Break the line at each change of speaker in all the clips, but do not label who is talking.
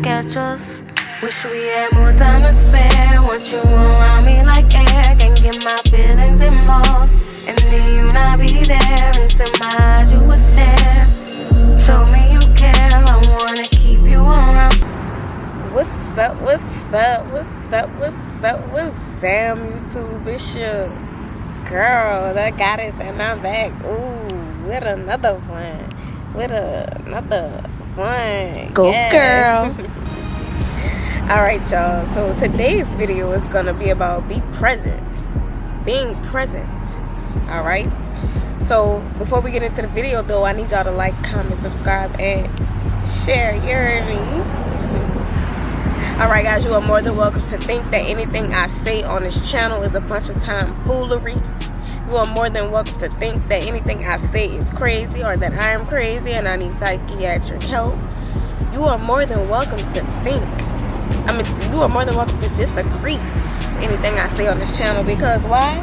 catch us. Wish we had more time to spare. Want you around me like air. Can't get my feelings involved, and then you not be there. Into my eyes you was there. Show me you care. I wanna keep you around.
What's up, what's up, what's up, what's up, what's Sam YouTube? It's your girl, the goddess, and I'm back. Ooh, with another one.
Go
yes.
girl.
Alright, y'all, so today's video is gonna be about being present. Alright, so before we get into the video though, I need y'all to like, comment, subscribe, and share. You heard me? Alright guys, you are more than welcome to think that anything I say on this channel is a bunch of tomfoolery. You are more than welcome to think that anything I say is crazy, or that I am crazy and I need psychiatric help. You are more than welcome to think. You are more than welcome to disagree with anything I say on this channel, because why?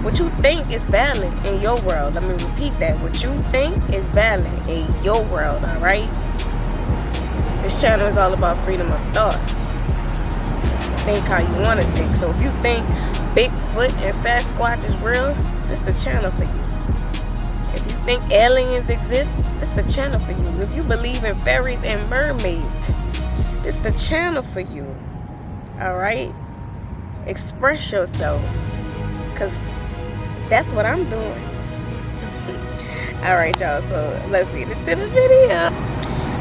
What you think is valid in your world. Let me repeat that. What you think is valid in your world, alright? This channel is all about freedom of thought. Think how you want to think. So if you think Bigfoot and Sasquatch is real, this is the channel for you. If you think aliens exist, this is the channel for you. If you believe in fairies and mermaids, it's the channel for you. Alright? Express yourself, because that's what I'm doing. Alright, y'all, so let's get into the video.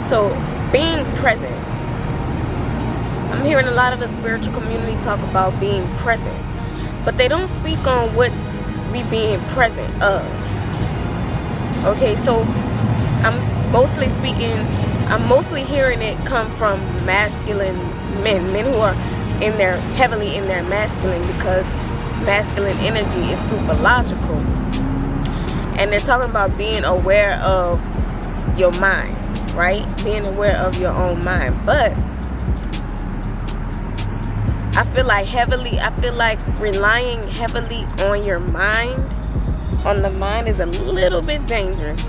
So, being present. I'm hearing a lot of the spiritual community talk about being present, but they don't speak on what we being present of. Okay, so I'm mostly hearing it come from masculine men who are heavily in their masculine, because masculine energy is super logical, and they're talking about being aware of your mind, right? Being aware of your own mind. But I feel like relying heavily on your mind, on the mind, is a little bit dangerous,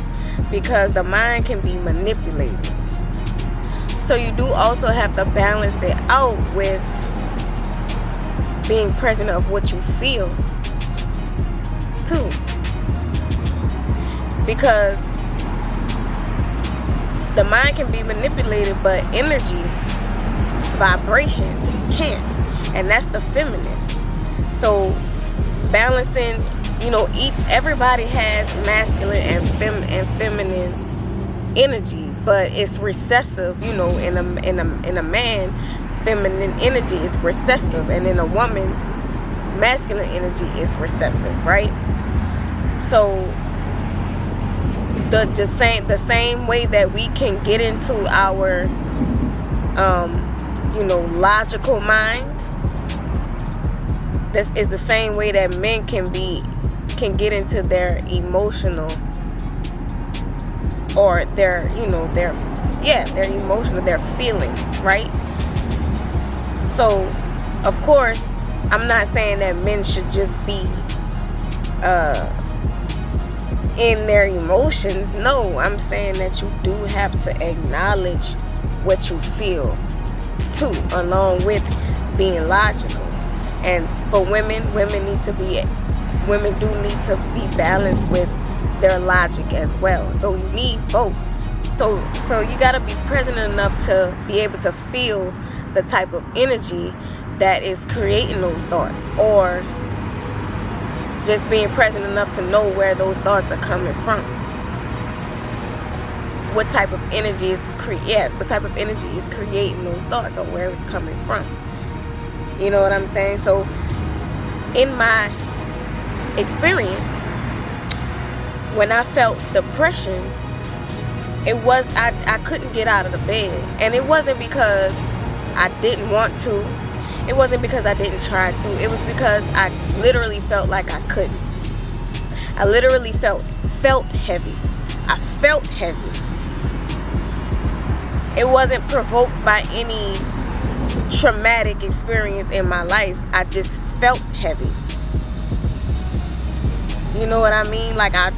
because the mind can be manipulated. So you do also have to balance it out with being present of what you feel too, because the mind can be manipulated, but energy, vibration can't, and that's the feminine. So balancing, everybody has masculine and feminine energy, but it's recessive. In a man, feminine energy is recessive, and in a woman, masculine energy is recessive, right? So the same way that we can get into our logical mind, this is the same way that men can get into their emotional, or their emotional, their feelings, right? So of course, I'm not saying that men should just be in their emotions. No, I'm saying that you do have to acknowledge what you feel too, along with being logical. And for women do need to be balanced with their logic as well. So you need both. So you got to be present enough to be able to feel the type of energy that is creating those thoughts, or just being present enough to know where those thoughts are coming from. What type of energy is creating those thoughts, or where it's coming from. You know what I'm saying? So in my experience, when I felt depression, I couldn't get out of the bed. And it wasn't because I didn't want to. It wasn't because I didn't try to. It was because I literally felt like I couldn't. I literally felt heavy. I felt heavy. It wasn't provoked by any traumatic experience in my life. I just felt heavy. You know what I mean? Like I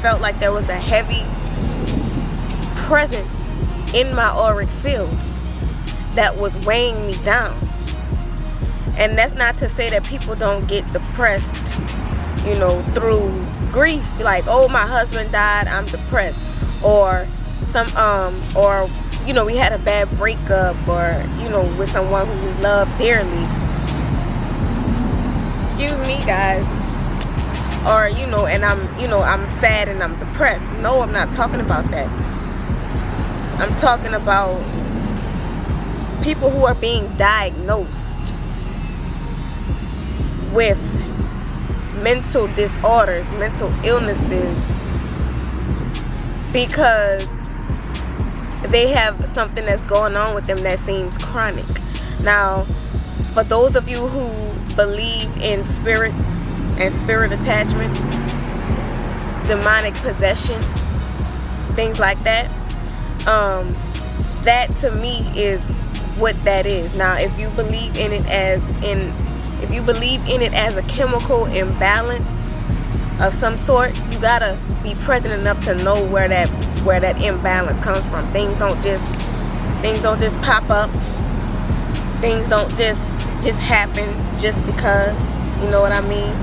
felt like there was a heavy presence in my auric field. that was weighing me down. And that's not to say that people don't get depressed, through grief. Like, oh, my husband died, I'm depressed. Or we had a bad breakup, or, with someone who we love dearly. Excuse me, guys. Or, and I'm sad and I'm depressed. No, I'm not talking about that. I'm talking about people who are being diagnosed with mental disorders, mental illnesses, because they have something that's going on with them that seems chronic. Now, for those of you who believe in spirits and spirit attachments, demonic possession, things like that, that to me is what that is. Now, if you believe in it as a chemical imbalance of some sort, you gotta be present enough to know where that imbalance comes from. Things don't just pop up. Things don't just happen just because, you know what I mean?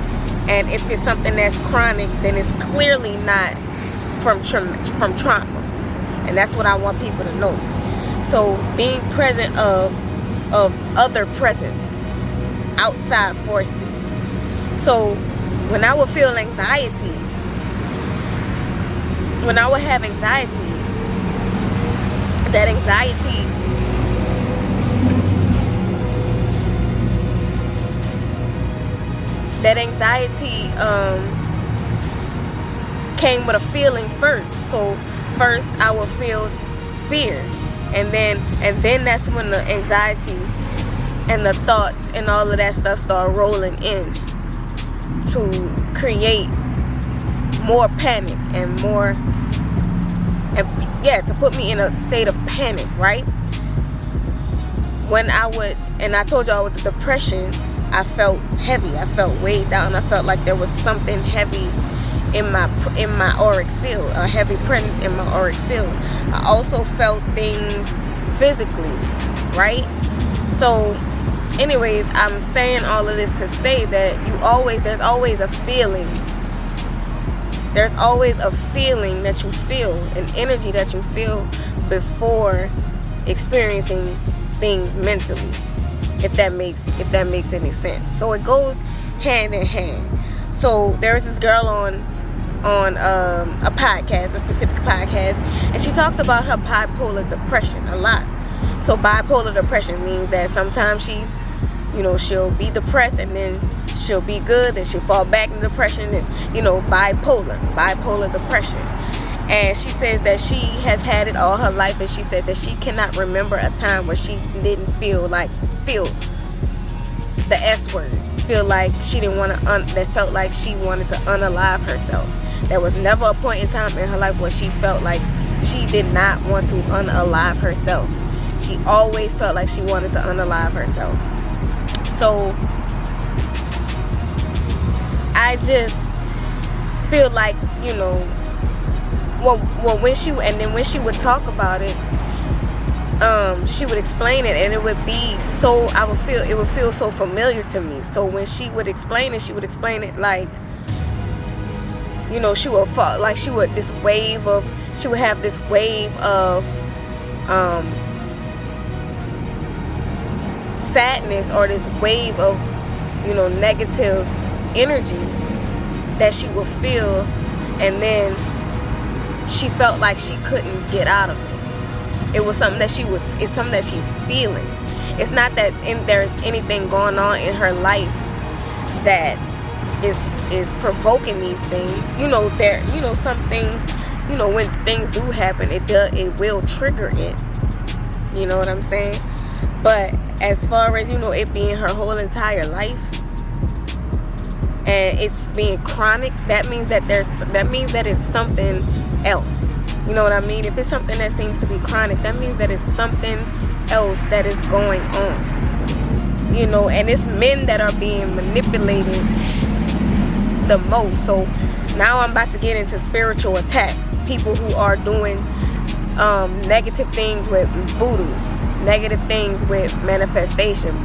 And if it's something that's chronic, then it's clearly not from trauma. And that's what I want people to know. So being present of other presence, outside forces. So when I would feel anxiety, when I would have anxiety, that anxiety came with a feeling first. So first I would feel fear, and then that's when the anxiety and the thoughts and all of that stuff start rolling in to create more panic to put me in a state of panic, right? And I told y'all with the depression, I felt heavy. I felt weighed down. I felt like there was something heavy in my auric field, a heavy presence in my auric field. I also felt things physically, right? So anyways, I'm saying all of this to say that there's always a feeling. There's always a feeling that you feel, an energy that you feel before experiencing things mentally, if that makes any sense. So it goes hand in hand. So there's this girl on a podcast, a specific podcast, and she talks about her bipolar depression a lot. So bipolar depression means that sometimes she'll be depressed and then she'll be good and she'll fall back into depression, and bipolar depression. And she says that she has had it all her life, and she said that she cannot remember a time where she didn't feel the S word, feel like she didn't want to that felt like she wanted to unalive herself. There was never a point in time in her life where she felt like she did not want to unalive herself. She always felt like she wanted to unalive herself. So I just feel like, when she would talk about it, she would explain it, and it would feel so familiar to me. So when she would explain it like, she would fall, like she would have this wave of sadness, or this wave of negative energy that she would feel, and then she felt like she couldn't get out of it. It was something that it's something that she's feeling. It's not that there's anything going on in her life that is provoking these things. Some things, when things do happen, it will trigger it. You know what I'm saying? But as far as, it being her whole entire life, and it's being chronic, that means that it's something else. You know what I mean? If it's something that seems to be chronic, that means that it's something else that is going on. And it's men that are being manipulated the most. So now I'm about to get into spiritual attacks. People who are doing negative things with voodoo. negative things with manifestation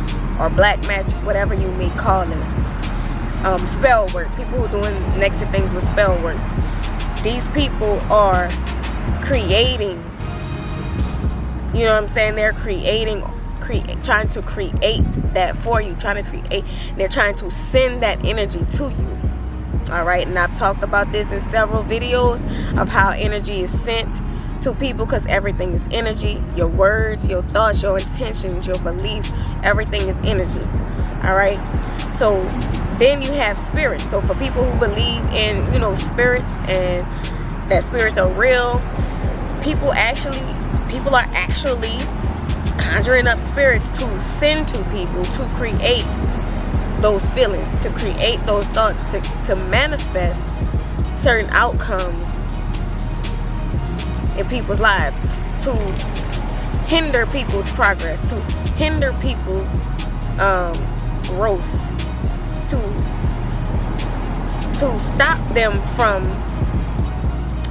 or black magic, whatever you may call it. Spell work, people who are doing negative things with spell work. These people are creating, you know what I'm saying? They're trying to create that for you, they're trying to send that energy to you. All right, and I've talked about this in several videos of how energy is sent to people, because everything is energy. Your words, your thoughts, your intentions, your beliefs, everything is energy. All right, so then you have spirits. So for people who believe in, spirits, and that spirits are real, people are actually conjuring up spirits to send to people, to create those feelings, to create those thoughts, to manifest certain outcomes in people's lives, to hinder people's progress, to hinder people's growth, to stop them from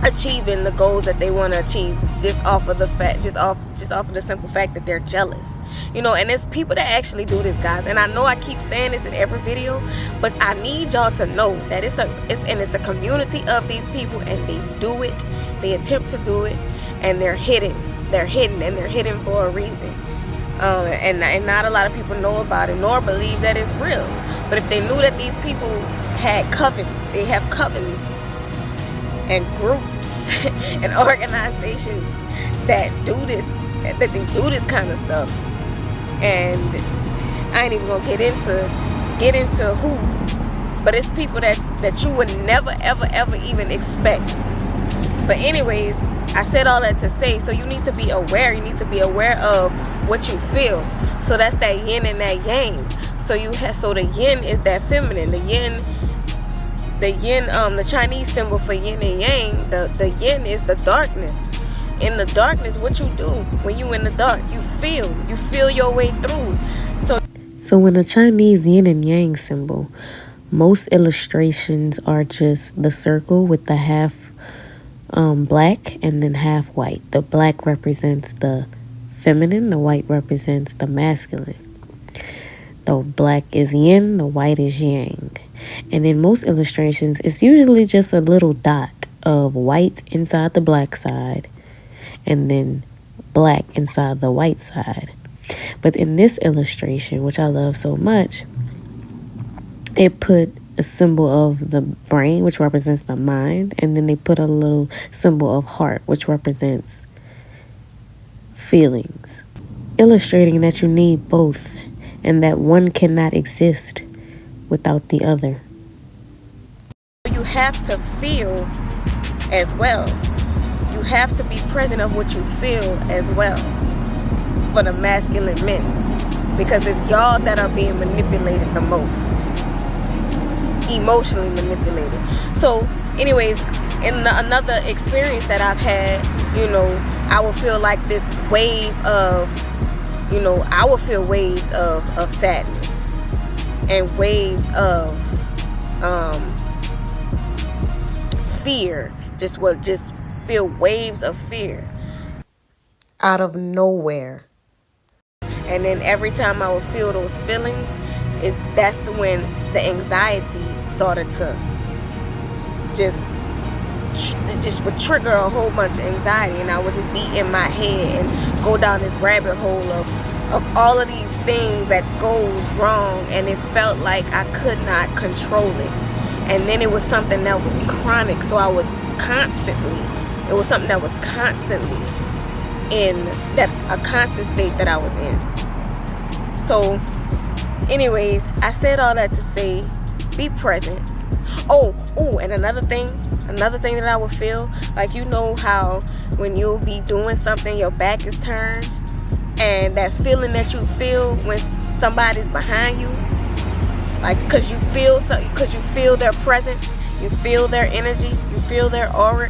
achieving the goals that they want to achieve, just off of the simple fact that they're jealous. And it's people that actually do this, guys. And I know I keep saying this in every video, but I need y'all to know that it's a community of these people, and they do it. They attempt to do it, and they're hidden. They're hidden for a reason. And not a lot of people know about it, nor believe that it's real. But if they knew that these people had covens, they have covens and groups and organizations that do this kind of stuff. And I ain't even gonna get into who, but it's people that you would never ever even expect. But anyways, I said all that to say, so you need to be aware. You need to be aware of what you feel. So that's that yin and that yang. So the yin is that feminine. The yin, the Chinese symbol for yin and yang. The yin is the darkness. In the darkness, what you do when you in the dark, you feel your way through.
So in the Chinese yin and yang symbol, most illustrations are just the circle with the half black and then half white. The black represents the feminine, the white represents the masculine. The black is yin, the white is yang. And in most illustrations, it's usually just a little dot of white inside the black side and then black inside the white side. But in this illustration, which I love so much, it put a symbol of the brain, which represents the mind, and then they put a little symbol of heart, which represents feelings, illustrating that you need both and that one cannot exist without the other.
You have to feel as well. You have to be present of what you feel as well for the masculine men, because it's y'all that are being manipulated the most, emotionally manipulated. So anyways, in another experience that I've had, I will feel like this wave of, I will feel waves of sadness and waves of fear. Just feel waves of fear out of nowhere. And then every time I would feel those feelings, that's when the anxiety started to just would trigger a whole bunch of anxiety, and I would just be in my head and go down this rabbit hole of all of these things that go wrong, and it felt like I could not control it. And then it was something that was chronic, so it was something that was constantly in a constant state that I was in. So anyways, I said all that to say, be present. And another thing that I would feel, like, how when you'll be doing something, your back is turned, and that feeling that you feel when somebody's behind you, like, because you feel their presence, you feel their energy, you feel their aura.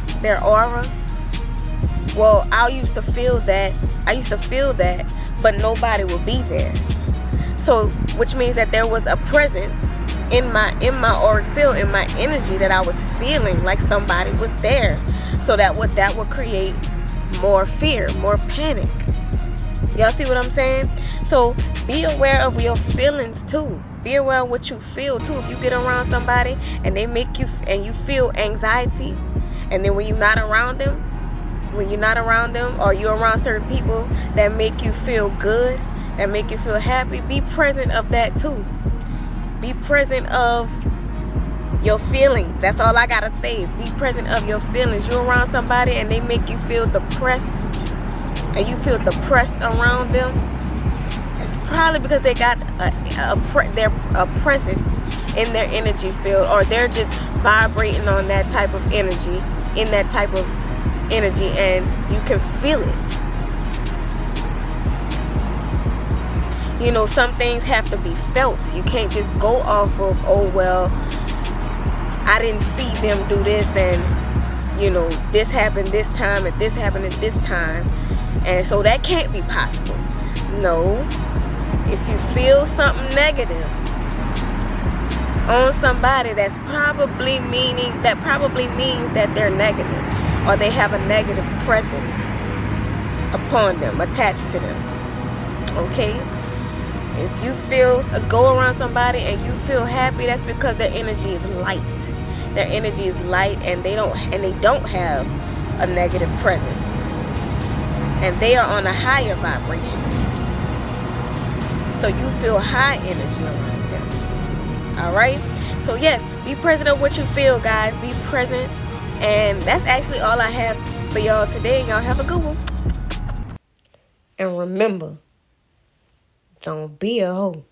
Well, I used to feel that, but nobody would be there. So, which means that there was a presence in my auric field, in my energy, that I was feeling like somebody was there. So that would create more fear, more panic. Y'all see what I'm saying? So be aware of your feelings too. Be aware of what you feel too. If you get around somebody and they make you, and you feel anxiety, and then when you're not around them, or you're around certain people that make you feel good, that make you feel happy, be present of that too. Be present of your feelings. That's all I gotta say. Be present of your feelings. You're around somebody and they make you feel depressed, and you feel depressed around them. It's probably because they got a presence in their energy field, or they're just vibrating on that type of energy, and you can feel it. You know, some things have to be felt. You can't just go off of, oh well, I didn't see them do this, and you know, this happened this time and this happened at this time, and so that can't be possible. No. If you feel something negative on somebody, that probably means that they're negative, or they have a negative presence upon them, attached to them. Okay? If you go around somebody and you feel happy, that's because their energy is light. Their energy is light, and they don't have a negative presence, and they are on a higher vibration. So you feel high energy around them. All right. So yes, be present of what you feel, guys. Be present, and that's actually all I have for y'all today. Y'all have a good one. And remember, don't be a hoe.